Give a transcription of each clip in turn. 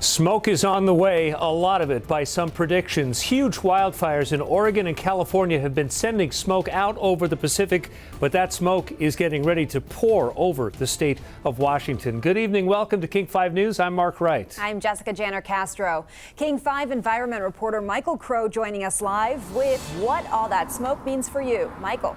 Smoke is on the way, a lot of it by some predictions. Huge wildfires in Oregon and California have been sending smoke out over the Pacific, but that smoke is getting ready to pour over the state of Washington. Good evening. Welcome to King 5 News. I'm Mark Wright. I'm Jessica Janner Castro. King 5 environment reporter Michael Crow joining us live with what all that smoke means for you. Michael.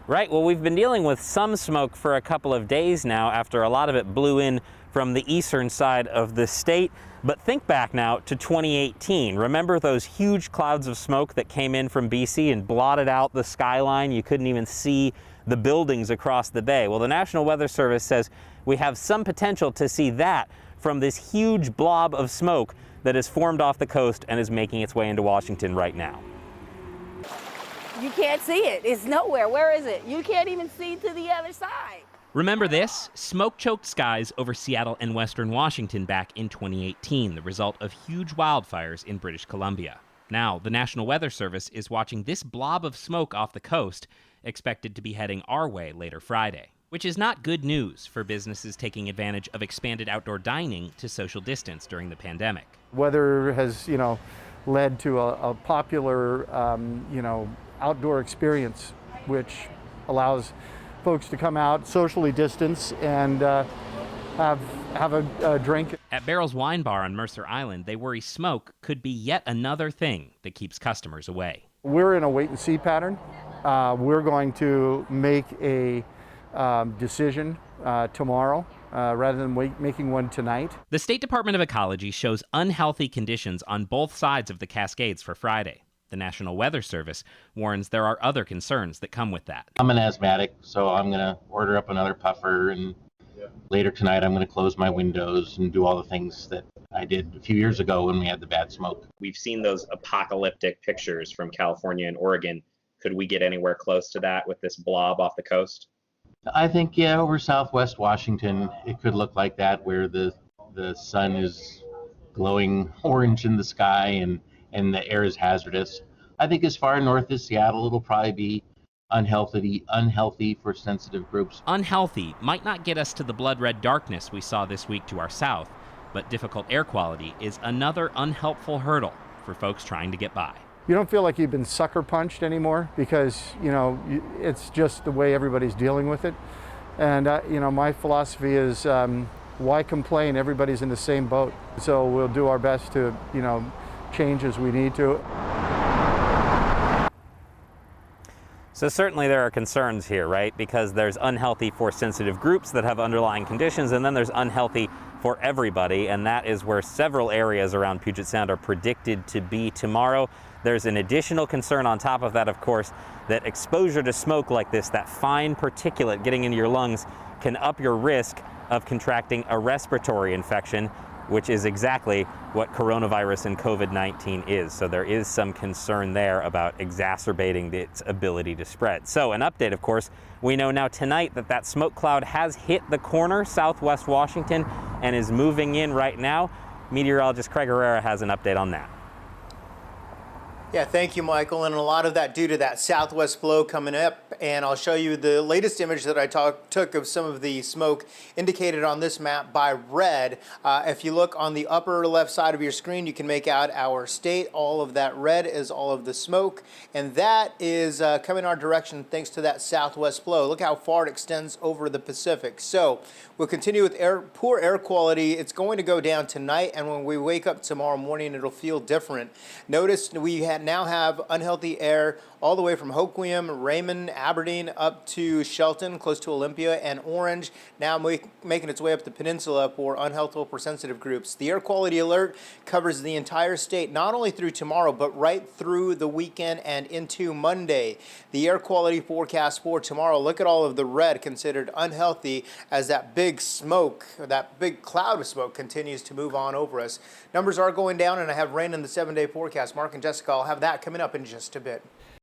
Right. Well, we've been dealing with some smoke for a couple of days now after a lot of it blew in from the eastern side of the state. But think back now to 2018. Remember those huge clouds of smoke that came in from BC and blotted out the skyline? You couldn't even see the buildings across the bay. Well, the National Weather Service says we have some potential to see that from this huge blob of smoke that has formed off the coast and is making its way into Washington right now. You can't see it. It's nowhere. Where is it? You can't even see to the other side. Remember this? Smoke-choked skies over Seattle and western Washington back in 2018, the result of huge wildfires in British Columbia. Now, the National Weather Service is watching this blob of smoke off the coast, expected to be heading our way later Friday. Which is not good news for businesses taking advantage of expanded outdoor dining to social distance during the pandemic. Weather has, led to a popular, outdoor experience, which allows folks to come out, socially distance, and have a drink. At Barrel's Wine Bar on Mercer Island, they worry smoke could be yet another thing that keeps customers away. We're in a wait-and-see pattern. We're going to make a decision tomorrow rather than making one tonight. The State Department of Ecology shows unhealthy conditions on both sides of the Cascades for Friday. The National Weather Service warns there are other concerns that come with that. I'm an asthmatic, so I'm going to order up another puffer, and later tonight I'm going to close my windows and do all the things that I did a few years ago when we had the bad smoke. We've seen those apocalyptic pictures from California and Oregon. Could we get anywhere close to that with this blob off the coast? I think, over southwest Washington, it could look like that, where the sun is glowing orange in the sky and the air is hazardous. I think as far north as Seattle, it'll probably be unhealthy for sensitive groups. Unhealthy might not get us to the blood-red darkness we saw this week to our south, but difficult air quality is another unhelpful hurdle for folks trying to get by. You don't feel like you've been sucker punched anymore because, it's just the way everybody's dealing with it. And, my philosophy is why complain? Everybody's in the same boat. So we'll do our best to, change as we need to. So certainly there are concerns here, right? Because there's unhealthy for sensitive groups that have underlying conditions, and then there's unhealthy for everybody, and that is where several areas around Puget Sound are predicted to be tomorrow. There's an additional concern on top of that, of course, that exposure to smoke like this, that fine particulate getting into your lungs, can up your risk of contracting a respiratory infection, which is exactly what coronavirus and COVID-19 is. So there is some concern there about exacerbating its ability to spread. So an update, of course, we know now tonight that smoke cloud has hit the corner, southwest Washington, and is moving in right now. Meteorologist Craig Herrera has an update on that. Yeah, thank you, Michael. And a lot of that due to that southwest flow coming up. And I'll show you the latest image that I took of some of the smoke indicated on this map by red. If you look on the upper left side of your screen, you can make out our state. All of that red is all of the smoke. And that is coming our direction thanks to that southwest flow. Look how far it extends over the Pacific. So we'll continue with poor air quality. It's going to go down tonight. And when we wake up tomorrow morning, it'll feel different. Notice we now have unhealthy air all the way from Hoquiam, Raymond, Aberdeen, up to Shelton, close to Olympia, and Orange, now making its way up the peninsula for unhealthful for sensitive groups. The air quality alert covers the entire state, not only through tomorrow, but right through the weekend and into Monday. The air quality forecast for tomorrow, look at all of the red considered unhealthy as that big smoke, that big cloud of smoke continues to move on over us. Numbers are going down, and I have rain in the 7-day forecast. Mark and Jessica, I'll have that coming up in just a bit.